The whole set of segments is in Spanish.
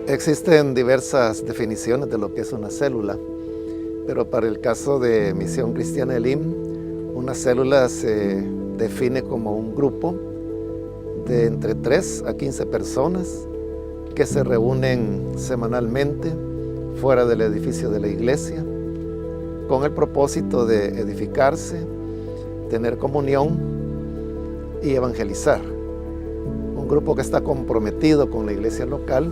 Existen diversas definiciones de lo que es una célula, pero para el caso de Misión Cristiana Elim, una célula se define como un grupo de entre 3 a 15 personas que se reúnen semanalmente fuera del edificio de la iglesia con el propósito de edificarse, tener comunión y evangelizar. Un grupo que está comprometido con la iglesia local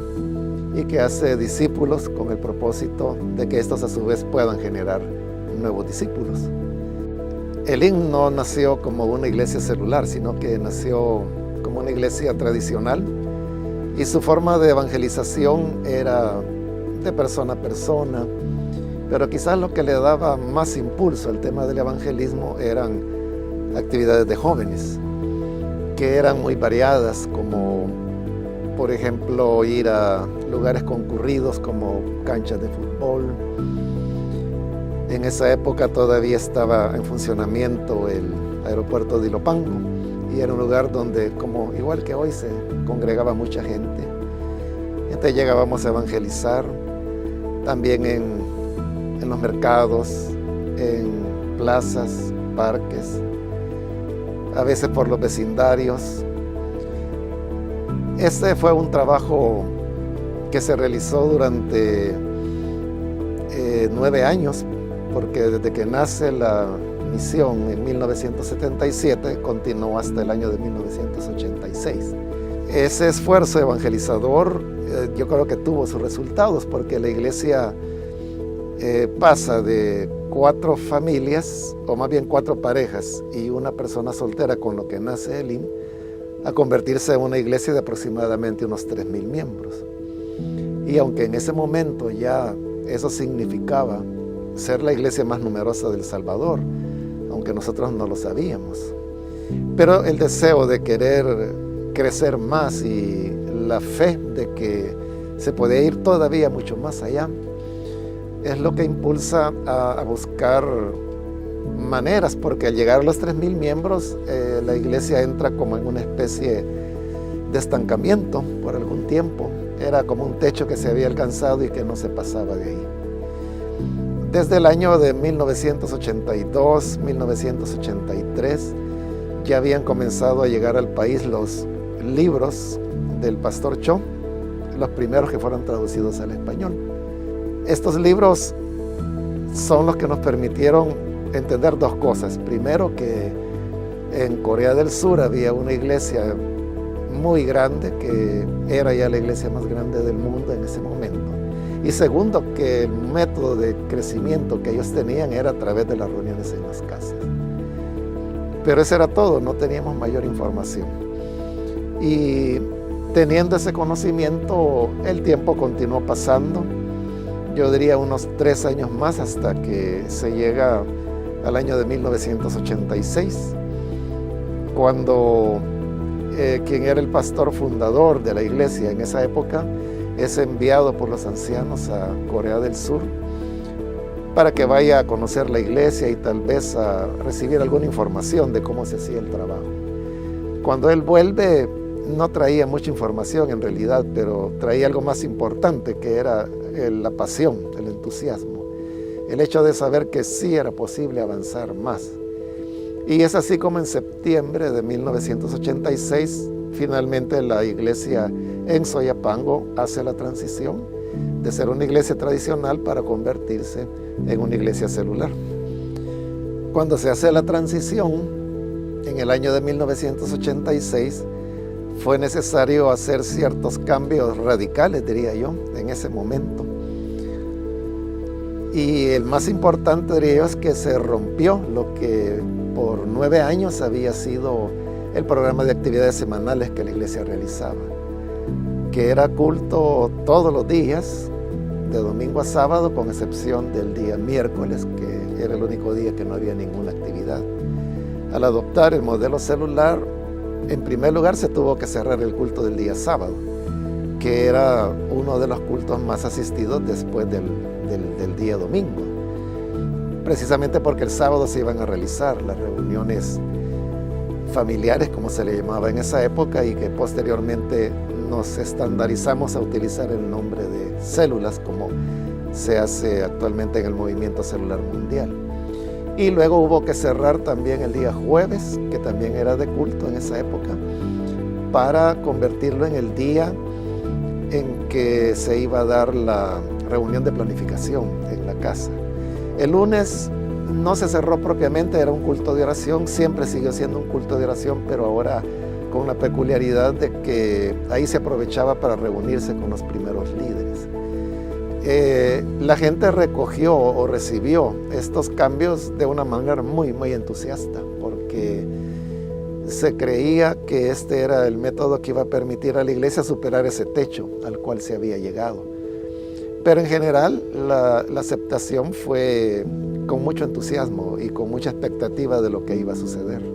y que hace discípulos con el propósito de que estos a su vez puedan generar nuevos discípulos. Elim no nació como una iglesia celular, sino que nació como una iglesia tradicional y su forma de evangelización era de persona a persona, pero quizás lo que le daba más impulso al tema del evangelismo eran actividades de jóvenes, que eran muy variadas, como por ejemplo ir a lugares concurridos como canchas de fútbol. En esa época todavía estaba en funcionamiento el aeropuerto de Ilopango y era un lugar donde, como igual que hoy, se congregaba mucha gente. Entonces llegábamos a evangelizar también en los mercados, en plazas, parques, a veces por los vecindarios. Este fue un trabajo que se realizó durante 9 años, porque desde que nace la misión en 1977 continuó hasta el año de 1986. Ese esfuerzo evangelizador yo creo que tuvo sus resultados, porque la iglesia pasa de 4 familias, o más bien 4 parejas y una persona soltera con lo que nace Elim, a convertirse en una iglesia de aproximadamente unos 3,000 miembros. Y aunque en ese momento ya eso significaba ser la iglesia más numerosa del Salvador, aunque nosotros no lo sabíamos, pero el deseo de querer crecer más y la fe de que se podía ir todavía mucho más allá es lo que impulsa a buscar maneras, porque al llegar a los 3,000 miembros la iglesia entra como en una especie de estancamiento por algún tiempo. Era como un techo que se había alcanzado y que no se pasaba de ahí. Desde el año de 1982, 1983, ya habían comenzado a llegar al país los libros del Pastor Cho, los primeros que fueron traducidos al español. Estos libros son los que nos permitieron entender 2 cosas. Primero, que en Corea del Sur había una iglesia muy grande, que era ya la iglesia más grande del mundo en ese momento. Y segundo, que el método de crecimiento que ellos tenían era a través de las reuniones en las casas. Pero eso era todo, no teníamos mayor información. Y teniendo ese conocimiento, el tiempo continuó pasando. Yo diría unos 3 años más hasta que se llega al año de 1986, cuando quien era el pastor fundador de la iglesia en esa época es enviado por los ancianos a Corea del Sur para que vaya a conocer la iglesia y tal vez a recibir alguna información de cómo se hacía el trabajo. Cuando él vuelve, no traía mucha información en realidad, pero traía algo más importante, que era la pasión, el entusiasmo, el hecho de saber que sí era posible avanzar más. Y es así como en septiembre de 1986, finalmente la iglesia en Soyapango hace la transición de ser una iglesia tradicional para convertirse en una iglesia celular. Cuando se hace la transición, en el año de 1986, fue necesario hacer ciertos cambios radicales, diría yo, en ese momento. Y el más importante, diría yo, es que se rompió lo que por 9 años había sido el programa de actividades semanales que la iglesia realizaba, que era culto todos los días, de domingo a sábado, con excepción del día miércoles, que era el único día que no había ninguna actividad. Al adoptar el modelo celular, en primer lugar se tuvo que cerrar el culto del día sábado, que era uno de los cultos más asistidos después del día domingo, precisamente porque el sábado se iban a realizar las reuniones familiares, como se le llamaba en esa época, y que posteriormente nos estandarizamos a utilizar el nombre de células como se hace actualmente en el Movimiento Celular Mundial. Y luego hubo que cerrar también el día jueves, que también era de culto en esa época, para convertirlo en el día en que se iba a dar la reunión de planificación en la casa. El lunes no se cerró propiamente, era un culto de oración, siempre siguió siendo un culto de oración, pero ahora con la peculiaridad de que ahí se aprovechaba para reunirse con los primeros líderes. La gente recogió o recibió estos cambios de una manera muy entusiasta, porque se creía que este era el método que iba a permitir a la iglesia superar ese techo al cual se había llegado. Pero en general la aceptación fue con mucho entusiasmo y con mucha expectativa de lo que iba a suceder.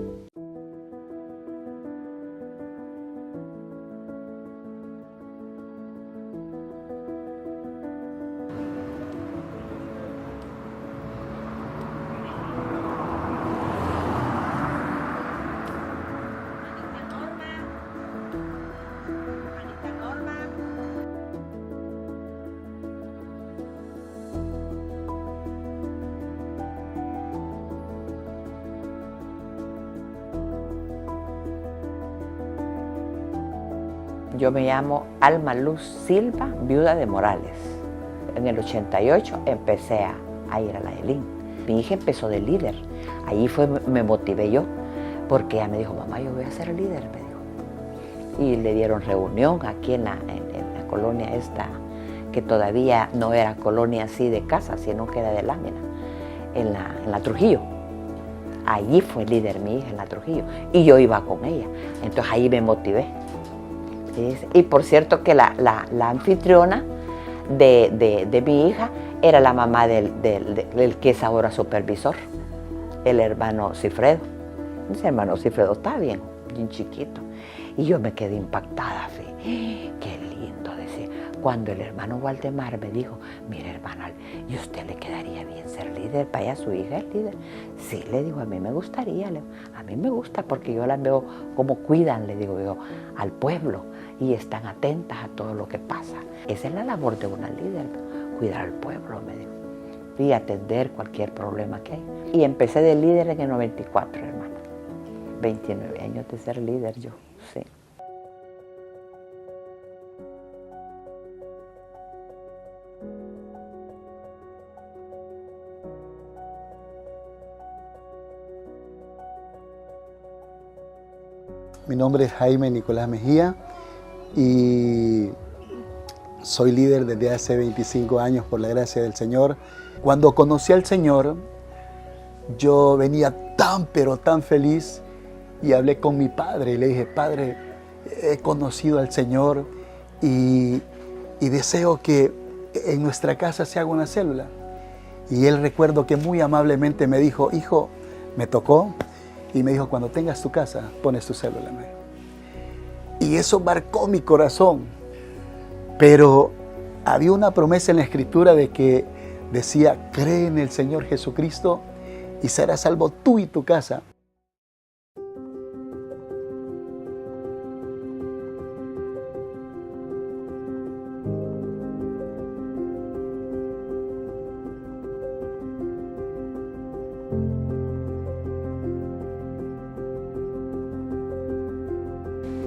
Yo me llamo Alma Luz Silva, viuda de Morales. En el 88 empecé a ir a la ELIN. Mi hija empezó de líder. Ahí me motivé yo, porque ella me dijo, mamá, yo voy a ser líder, me dijo. Y le dieron reunión aquí en la colonia esta, que todavía no era colonia así de casa, sino que era de lámina, en la Trujillo. Allí fue líder mi hija, en la Trujillo, y yo iba con ella. Entonces ahí me motivé. Y por cierto que la anfitriona de mi hija era la mamá del que es ahora supervisor, el hermano Cifredo. Ese hermano Cifredo está bien chiquito. Y yo me quedé impactada, qué lindo, decía. Cuando el hermano Waldemar me dijo, mire hermana, ¿y usted le quedaría bien ser líder? Para ella su hija es líder. Sí, le digo, a mí me gustaría, a mí me gusta porque yo las veo como cuidan, le digo yo, al pueblo y están atentas a todo lo que pasa. Esa es la labor de una líder, cuidar al pueblo, me dijo, y atender cualquier problema que hay. Y empecé de líder en el 94, hermano. 29 años de ser líder yo, sí. Mi nombre es Jaime Nicolás Mejía y soy líder desde hace 25 años por la gracia del Señor. Cuando conocí al Señor, yo venía pero tan feliz y hablé con mi padre y le dije, Padre, he conocido al Señor y deseo que en nuestra casa se haga una célula. Y él, recuerdo que muy amablemente me dijo, hijo, me tocó y me dijo, cuando tengas tu casa, pones tu célula. Y eso marcó mi corazón. Pero había una promesa en la Escritura de que decía, cree en el Señor Jesucristo y serás salvo tú y tu casa.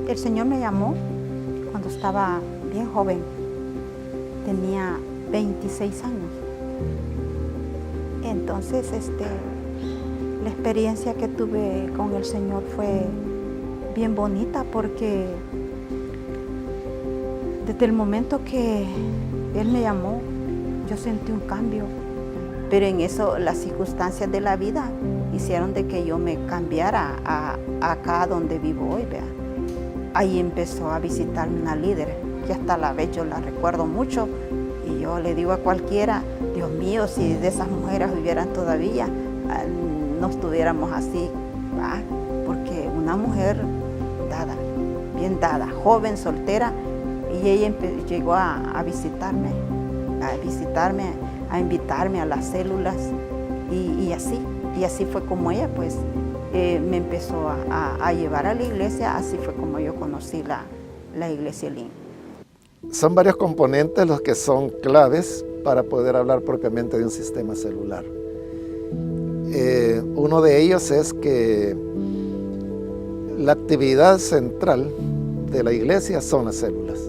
El Señor me llamó cuando estaba bien joven, tenía 26 años. Entonces, la experiencia que tuve con el Señor fue bien bonita porque desde el momento que Él me llamó, yo sentí un cambio. Pero en eso las circunstancias de la vida hicieron de que yo me cambiara acá donde vivo hoy, ¿vea? Ahí empezó a visitarme una líder, que hasta la vez yo la recuerdo mucho, y yo le digo a cualquiera, Dios mío, si de esas mujeres vivieran todavía, no estuviéramos así, ¿va? Porque una mujer dada, bien dada, joven, soltera, y ella llegó a visitarme, a invitarme a las células, y así fue como ella, pues, me empezó a llevar a la iglesia. Así fue como yo conocí la iglesia Elim. Son varios componentes los que son claves para poder hablar propiamente de un sistema celular. Uno de ellos es que la actividad central de la iglesia son las células.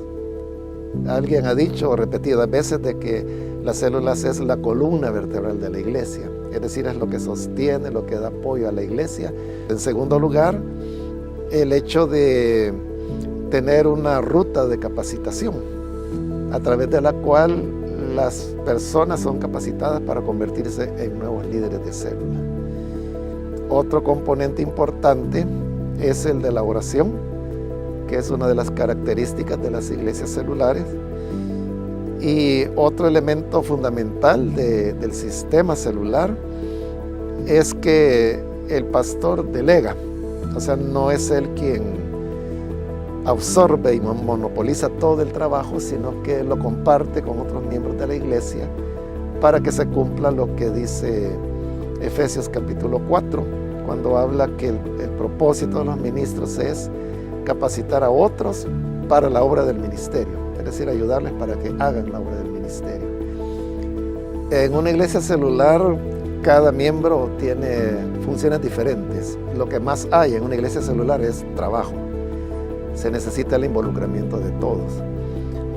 Alguien ha dicho repetidas veces de que las células es la columna vertebral de la iglesia, es decir, es lo que sostiene, lo que da apoyo a la iglesia. En segundo lugar, el hecho de tener una ruta de capacitación a través de la cual las personas son capacitadas para convertirse en nuevos líderes de célula. Otro componente importante es el de la oración, que es una de las características de las iglesias celulares. Y otro elemento fundamental del sistema celular es que el pastor delega, o sea, no es él quien absorbe y monopoliza todo el trabajo, sino que lo comparte con otros miembros de la iglesia para que se cumpla lo que dice Efesios capítulo 4, cuando habla que el propósito de los ministros es capacitar a otros para la obra del ministerio, es decir, ayudarles para que hagan la obra del ministerio. En una iglesia celular, cada miembro tiene funciones diferentes. Lo que más hay en una iglesia celular es trabajo. Se necesita el involucramiento de todos.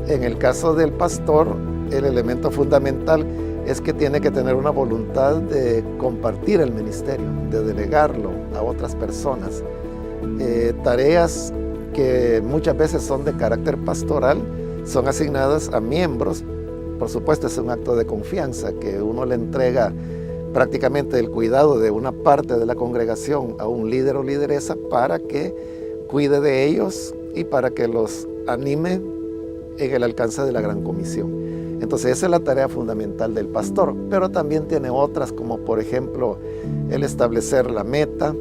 En el caso del pastor, el elemento fundamental es que tiene que tener una voluntad de compartir el ministerio, de delegarlo a otras personas. Tareas que muchas veces son de carácter pastoral son asignadas a miembros. Por supuesto, es un acto de confianza que uno le entrega prácticamente el cuidado de una parte de la congregación a un líder o lideresa para que cuide de ellos y para que los anime en el alcance de la gran comisión. Entonces esa es la tarea fundamental del pastor, pero también tiene otras, como por ejemplo el establecer la meta,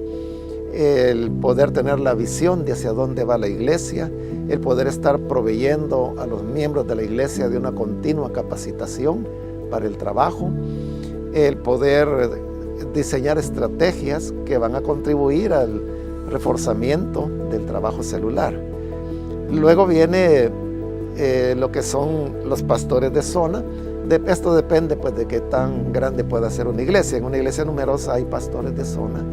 el poder tener la visión de hacia dónde va la iglesia, el poder estar proveyendo a los miembros de la iglesia de una continua capacitación para el trabajo, el poder diseñar estrategias que van a contribuir al reforzamiento del trabajo celular. Luego viene lo que son los pastores de zona. Esto depende pues de qué tan grande pueda ser una iglesia. En una iglesia numerosa hay pastores de zona.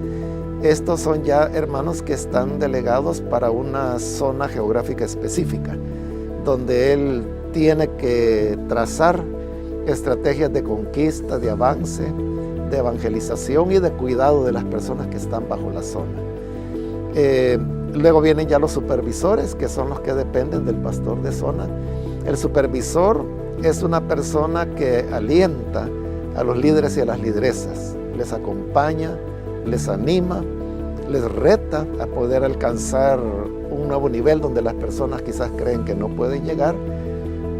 Estos son ya hermanos que están delegados para una zona geográfica específica, donde él tiene que trazar estrategias de conquista, de avance, de evangelización y de cuidado de las personas que están bajo la zona. Luego vienen ya los supervisores, que son los que dependen del pastor de zona. El supervisor es una persona que alienta a los líderes y a las lideresas, les acompaña, les anima, les reta a poder alcanzar un nuevo nivel donde las personas quizás creen que no pueden llegar,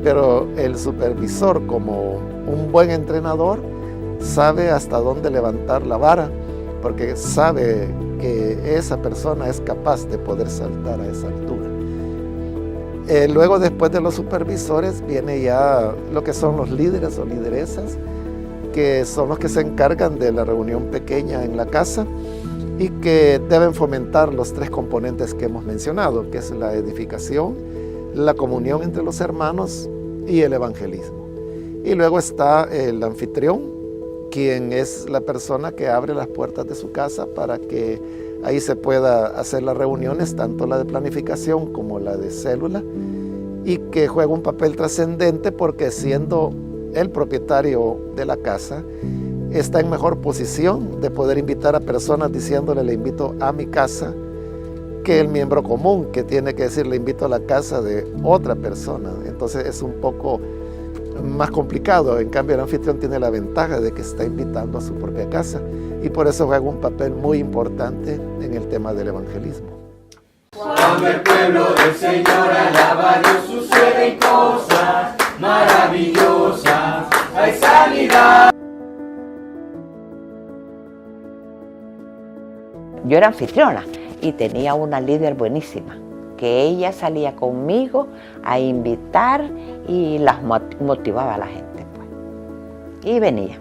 pero el supervisor, como un buen entrenador, sabe hasta dónde levantar la vara, porque sabe que esa persona es capaz de poder saltar a esa altura. Luego, después de los supervisores, viene ya lo que son los líderes o lideresas, que son los que se encargan de la reunión pequeña en la casa y que deben fomentar los tres componentes que hemos mencionado, que es la edificación, la comunión entre los hermanos y el evangelismo. Y luego está el anfitrión, quien es la persona que abre las puertas de su casa para que ahí se pueda hacer las reuniones, tanto la de planificación como la de célula, y que juega un papel trascendente porque siendo el propietario de la casa, está en mejor posición de poder invitar a personas diciéndole le invito a mi casa, que el miembro común que tiene que decir le invito a la casa de otra persona. Entonces es un poco más complicado. En cambio, el anfitrión tiene la ventaja de que está invitando a su propia casa y por eso juega un papel muy importante en el tema del evangelismo. Cuando el pueblo del Señor alaba a Dios, suceden cosas maravillosas, hay sanidad. Yo era anfitriona y tenía una líder buenísima, que ella salía conmigo a invitar y las motivaba a la gente, pues. Y venían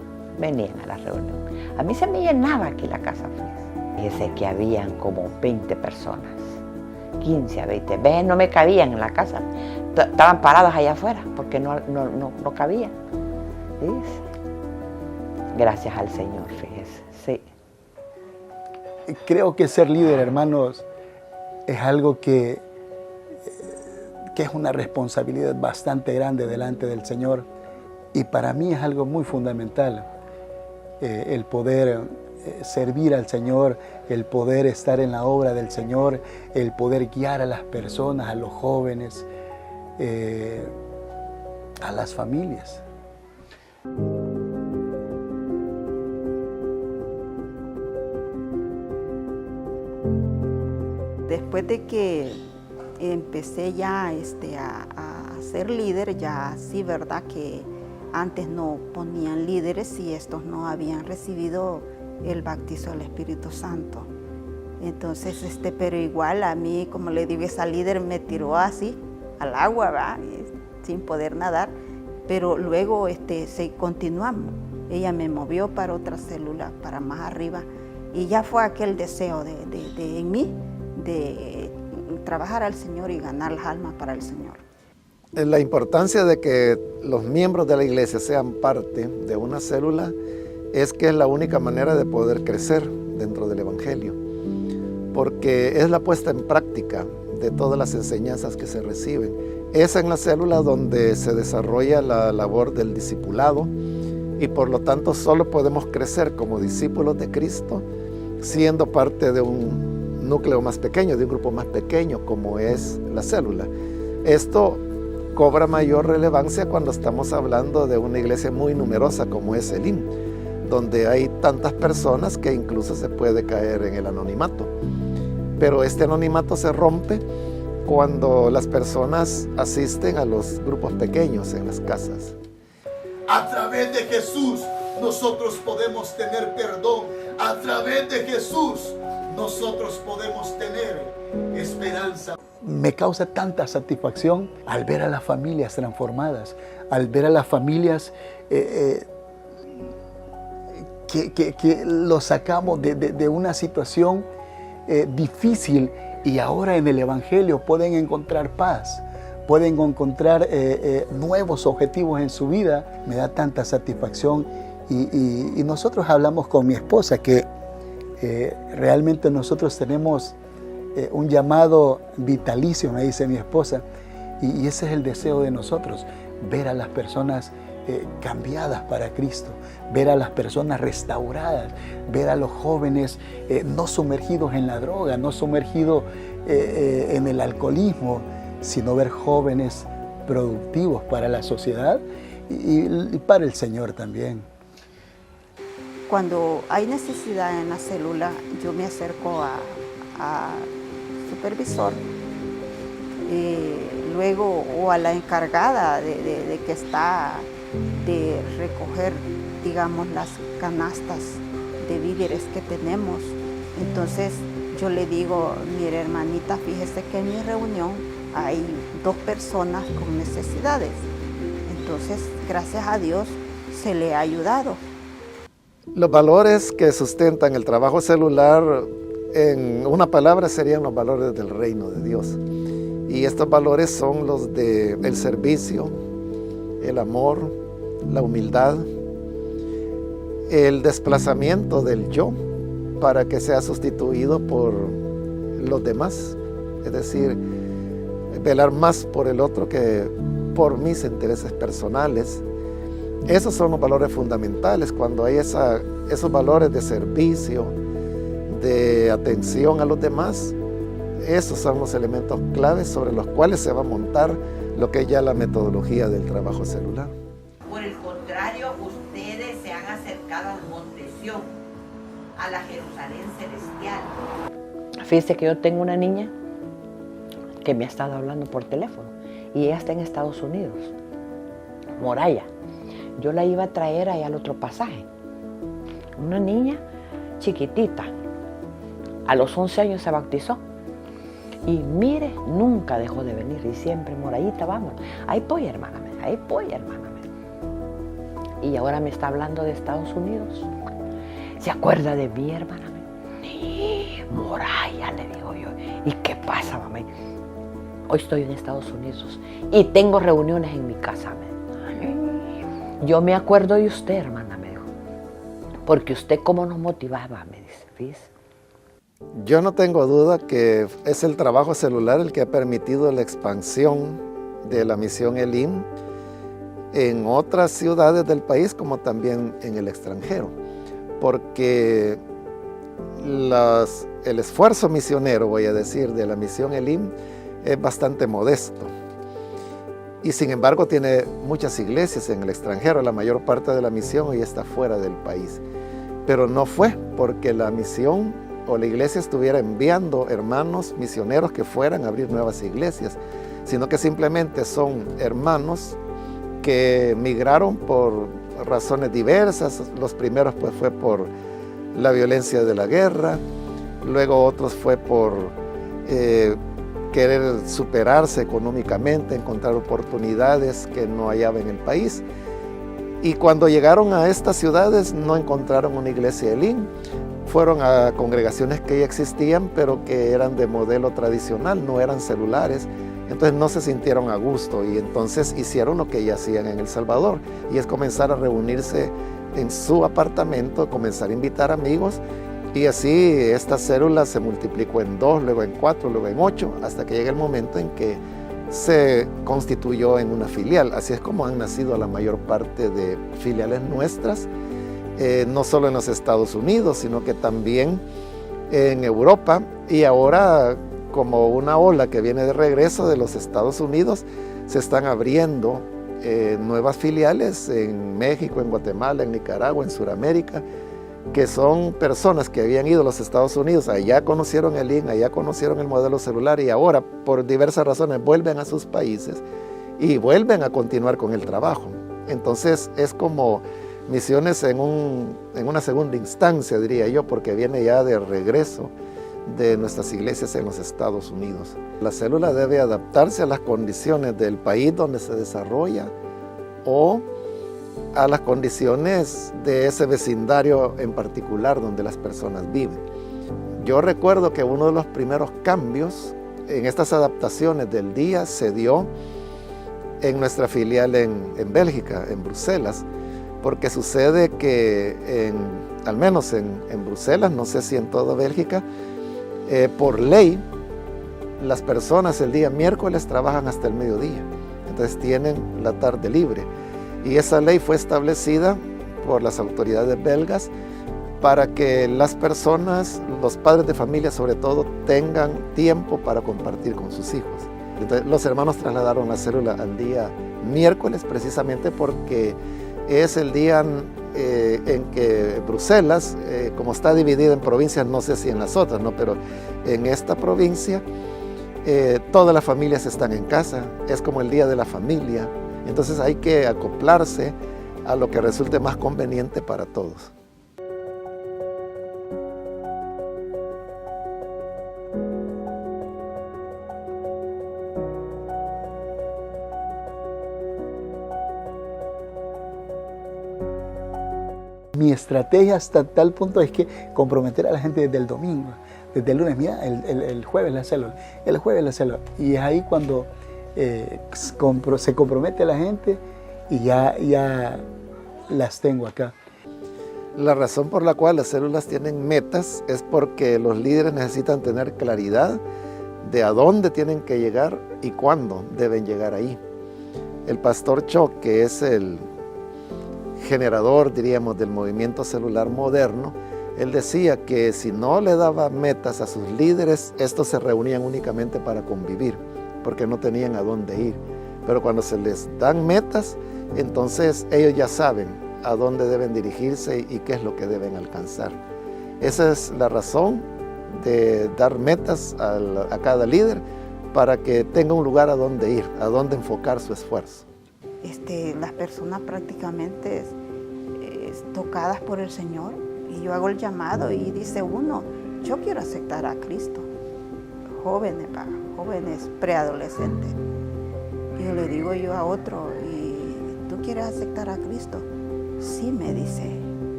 a la reunión. A mí se me llenaba aquí la casa feliz. Fíjese que habían como 20 personas 15 a 20 veces no me cabían en la casa. Estaban paradas allá afuera porque no cabían. ¿Sí? Gracias al Señor, fíjese. Sí. Creo que ser líder, hermanos, es algo que es una responsabilidad bastante grande delante del Señor. Y para mí es algo muy fundamental el poder servir al Señor, el poder estar en la obra del Señor, el poder guiar a las personas, a los jóvenes, a las familias. Después de que empecé ya a ser líder, ya sí, verdad que antes no ponían líderes y estos no habían recibido el bautizo del Espíritu Santo. Entonces, pero igual a mí, como le digo, esa líder me tiró así al agua, ¿verdad? Sin poder nadar, pero luego continuamos. Ella me movió para otra célula, para más arriba, y ya fue aquel deseo en mí de trabajar al Señor y ganar las almas para el Señor. La importancia de que los miembros de la iglesia sean parte de una célula es que es la única manera de poder crecer dentro del Evangelio, porque es la puesta en práctica de todas las enseñanzas que se reciben. Es en la célula donde se desarrolla la labor del discipulado y por lo tanto solo podemos crecer como discípulos de Cristo siendo parte de un núcleo más pequeño, de un grupo más pequeño como es la célula. Esto cobra mayor relevancia cuando estamos hablando de una iglesia muy numerosa como es Elim, donde hay tantas personas que incluso se puede caer en el anonimato. Pero este anonimato se rompe cuando las personas asisten a los grupos pequeños en las casas. A través de Jesús nosotros podemos tener perdón. A través de Jesús nosotros podemos tener esperanza. Me causa tanta satisfacción al ver a las familias transformadas, al ver a las familias que los sacamos de una situación difícil y ahora en el Evangelio pueden encontrar paz, pueden encontrar nuevos objetivos en su vida. Me da tanta satisfacción y nosotros hablamos con mi esposa que realmente nosotros tenemos un llamado vitalicio, me dice mi esposa, y ese es el deseo de nosotros, ver a las personas cambiadas para Cristo, ver a las personas restauradas, ver a los jóvenes no sumergidos en la droga, no sumergidos en el alcoholismo, sino ver jóvenes productivos para la sociedad y para el Señor también. Cuando hay necesidad en la célula, yo me acerco a supervisor, luego o a la encargada de que está de recoger, digamos, las canastas de víveres que tenemos. Entonces yo le digo, mire hermanita, fíjese que en mi reunión hay 2 personas con necesidades. Entonces, gracias a Dios, se le ha ayudado. Los valores que sustentan el trabajo celular, en una palabra, serían los valores del reino de Dios. Y estos valores son los del servicio, el amor, la humildad, el desplazamiento del yo para que sea sustituido por los demás. Es decir, velar más por el otro que por mis intereses personales. Esos son los valores fundamentales. Cuando hay esos valores de servicio, de atención a los demás, esos son los elementos claves sobre los cuales se va a montar lo que es ya la metodología del trabajo celular. Por el contrario, ustedes se han acercado al monte Sión, a la Jerusalén celestial. Fíjese que yo tengo una niña que me ha estado hablando por teléfono y ella está en Estados Unidos, Moraya. Yo la iba a traer allá al otro pasaje. Una niña chiquitita, a los 11 años se bautizó. Y mire, nunca dejó de venir y siempre, Morayita, vamos. Ahí voy, hermana, ahí voy, hermana. Y ahora me está hablando de Estados Unidos. ¿Se acuerda de mí, hermana? Sí, Moraya, le digo yo. ¿Y qué pasa? pasaba, me. Hoy estoy en Estados Unidos y tengo reuniones en mi casa, me. Yo me acuerdo de usted, hermana, me dijo, porque usted cómo nos motivaba, me dice, fíjese. Yo no tengo duda que es el trabajo celular el que ha permitido la expansión de la misión Elim en otras ciudades del país como también en el extranjero, porque el esfuerzo misionero, voy a decir, de la misión Elim es bastante modesto y sin embargo tiene muchas iglesias en el extranjero. La mayor parte de la misión hoy está fuera del país, pero no fue porque la misión o la iglesia estuviera enviando hermanos misioneros que fueran a abrir nuevas iglesias, sino que simplemente son hermanos que migraron por razones diversas. Los primeros pues fue por la violencia de la guerra, luego otros fue por querer superarse económicamente, encontrar oportunidades que no hallaba en el país. Y cuando llegaron a estas ciudades no encontraron una iglesia Elim, fueron a congregaciones que ya existían, pero que eran de modelo tradicional, no eran celulares. Entonces no se sintieron a gusto y entonces hicieron lo que ya hacían en El Salvador, y es comenzar a reunirse en su apartamento, comenzar a invitar amigos, y así esta célula se multiplicó en 2, luego en 4, luego en 8, hasta que llega el momento en que se constituyó en una filial. Así es como han nacido la mayor parte de filiales nuestras, no solo en los Estados Unidos, sino que también en Europa, y ahora como una ola que viene de regreso de los Estados Unidos, se están abriendo nuevas filiales en México, en Guatemala, en Nicaragua, en Sudamérica, que son personas que habían ido a los Estados Unidos, allá conocieron el Elim, allá conocieron el modelo celular y ahora por diversas razones vuelven a sus países y vuelven a continuar con el trabajo. Entonces es como misiones en una segunda instancia, diría yo, porque viene ya de regreso de nuestras iglesias en los Estados Unidos. La célula debe adaptarse a las condiciones del país donde se desarrolla o a las condiciones de ese vecindario en particular donde las personas viven. Yo recuerdo que uno de los primeros cambios en estas adaptaciones del día se dio en nuestra filial en Bélgica, en Bruselas, porque sucede que al menos en Bruselas, no sé si en toda Bélgica, por ley, las personas el día miércoles trabajan hasta el mediodía, entonces tienen la tarde libre. Y esa ley fue establecida por las autoridades belgas para que las personas, los padres de familia sobre todo, tengan tiempo para compartir con sus hijos. Entonces los hermanos trasladaron la célula al día miércoles precisamente porque es el día en que Bruselas, como está dividida en provincias, no sé si en las otras, ¿no? Pero en esta provincia todas las familias están en casa, es como el día de la familia, entonces hay que acoplarse a lo que resulte más conveniente para todos. Mi estrategia hasta tal punto es que comprometer a la gente desde el domingo, desde el lunes, mira, el jueves la célula, el jueves la célula. Y es ahí cuando se compromete a la gente y ya las tengo acá. La razón por la cual las células tienen metas es porque los líderes necesitan tener claridad de a dónde tienen que llegar y cuándo deben llegar ahí. El pastor Cho, que es el generador, diríamos, del movimiento celular moderno, él decía que si no le daba metas a sus líderes, estos se reunían únicamente para convivir, porque no tenían a dónde ir. Pero cuando se les dan metas, entonces ellos ya saben a dónde deben dirigirse y qué es lo que deben alcanzar. Esa es la razón de dar metas a cada líder, para que tenga un lugar a dónde ir, a dónde enfocar su esfuerzo. Las personas prácticamente tocadas por el Señor, y yo hago el llamado y dice uno, yo quiero aceptar a Cristo, jóvenes preadolescentes, y yo le digo yo a otro, ¿y tú quieres aceptar a Cristo? Sí, me dice.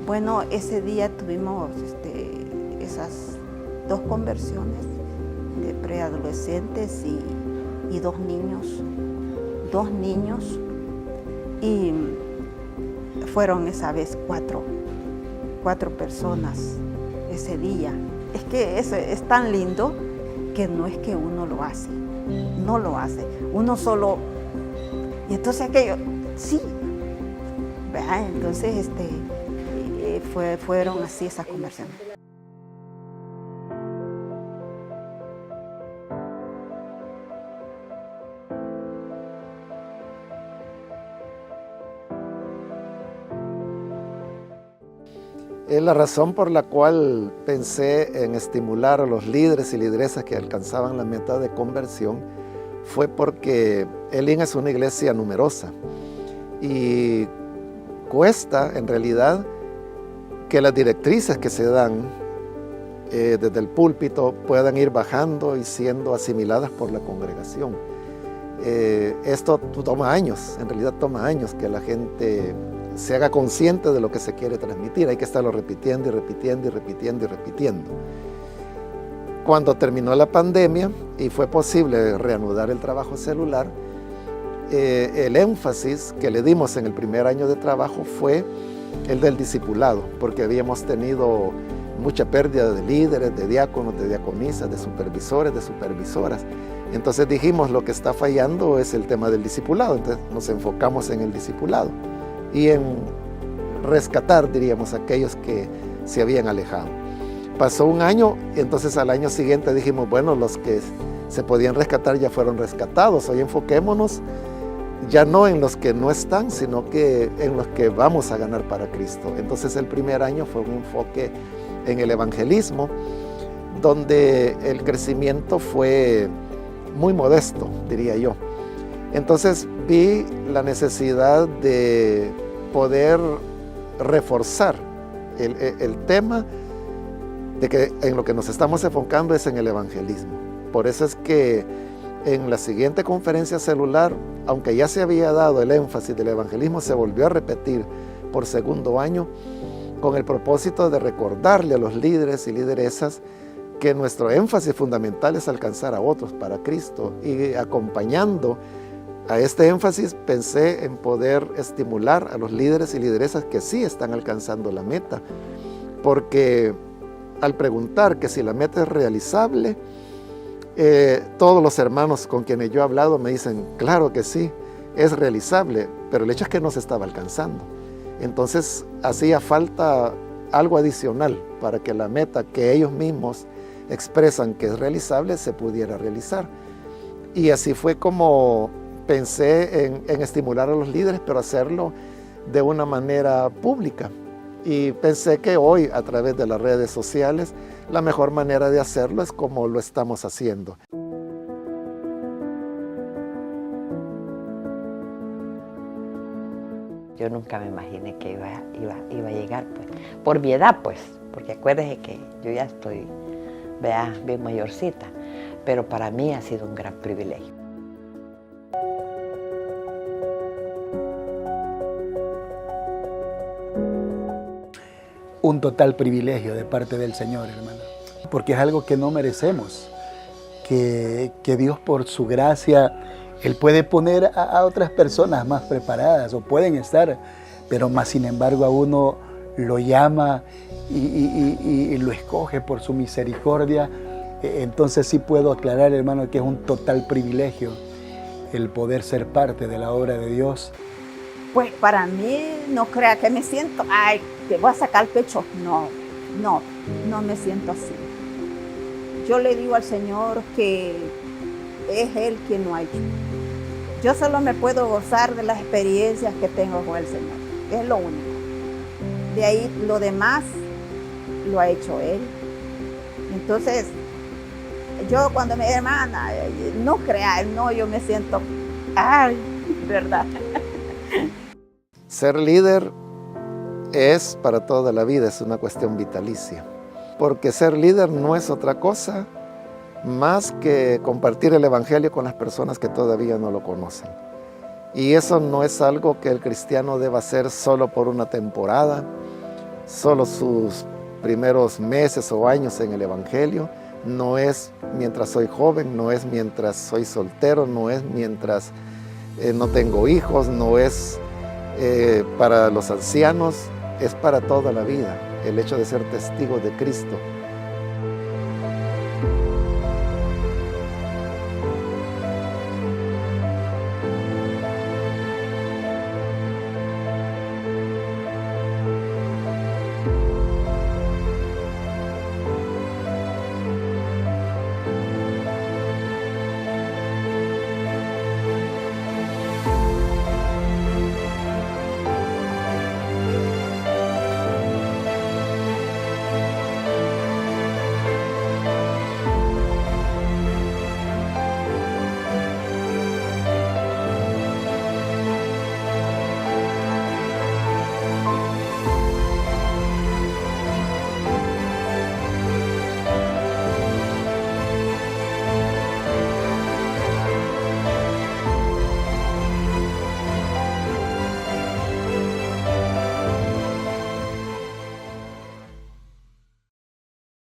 Bueno, ese día tuvimos esas 2 conversiones preadolescentes y dos niños. Y fueron esa vez cuatro personas ese día. Es que es tan lindo que no es que uno lo hace, no lo hace. Uno solo, y entonces aquello, sí. ¿Verdad? Entonces fueron así esas conversaciones. Es la razón por la cual pensé en estimular a los líderes y lideresas que alcanzaban la meta de conversión, fue porque Elim es una iglesia numerosa y cuesta en realidad que las directrices que se dan desde el púlpito puedan ir bajando y siendo asimiladas por la congregación. Esto toma años, en realidad toma años que la gente se haga consciente de lo que se quiere transmitir. Hay que estarlo repitiendo y repitiendo y repitiendo y repitiendo. Cuando terminó la pandemia y fue posible reanudar el trabajo celular, el énfasis que le dimos en el primer año de trabajo fue el del discipulado, porque habíamos tenido mucha pérdida de líderes, de diáconos, de diaconisas, de supervisores, de supervisoras. Entonces dijimos, lo que está fallando es el tema del discipulado. Entonces nos enfocamos en el discipulado y en rescatar, diríamos, a aquellos que se habían alejado. Pasó un año y entonces al año siguiente dijimos, bueno, los que se podían rescatar ya fueron rescatados. Hoy enfoquémonos ya no en los que no están, sino que en los que vamos a ganar para Cristo. Entonces el primer año fue un enfoque en el evangelismo, donde el crecimiento fue muy modesto, diría yo. Entonces vi la necesidad de poder reforzar el tema de que en lo que nos estamos enfocando es en el evangelismo. Por eso es que en la siguiente conferencia celular, aunque ya se había dado el énfasis del evangelismo, se volvió a repetir por segundo año con el propósito de recordarle a los líderes y lideresas que nuestro énfasis fundamental es alcanzar a otros para Cristo. Y acompañando a este énfasis, pensé en poder estimular a los líderes y lideresas que sí están alcanzando la meta, porque al preguntar que si la meta es realizable, todos los hermanos con quienes yo he hablado me dicen, claro que sí, es realizable, pero el hecho es que no se estaba alcanzando. Entonces hacía falta algo adicional para que la meta que ellos mismos expresan que es realizable se pudiera realizar. Y así fue como pensé en estimular a los líderes, pero hacerlo de una manera pública. Y pensé que hoy, a través de las redes sociales, la mejor manera de hacerlo es como lo estamos haciendo. Yo nunca me imaginé que iba a llegar, pues, por mi edad, pues, porque acuérdese que yo ya estoy, vea, bien mayorcita, pero para mí ha sido un gran privilegio. Un total privilegio de parte del Señor, hermano, porque es algo que no merecemos, que Dios por su gracia, Él puede poner a otras personas más preparadas o pueden estar, pero más sin embargo a uno lo llama y lo escoge por su misericordia. Entonces sí puedo aclarar, hermano, que es un total privilegio el poder ser parte de la obra de Dios. Pues para mí, no crea que me siento, ay, te voy a sacar el pecho. No me siento así. Yo le digo al Señor que es Él quien lo ha hecho. Yo solo me puedo gozar de las experiencias que tengo con el Señor. Es lo único. De ahí lo demás lo ha hecho Él. Entonces, yo cuando me hermana, no crea, no, yo me siento, ay, verdad. Ser líder es para toda la vida, es una cuestión vitalicia. Porque ser líder no es otra cosa más que compartir el evangelio con las personas que todavía no lo conocen. Y eso no es algo que el cristiano deba hacer solo por una temporada, solo sus primeros meses o años en el evangelio, No es mientras soy joven, no es mientras soy soltero, no es mientras no tengo hijos, no es para los ancianos, es para toda la vida. El hecho de ser testigo de Cristo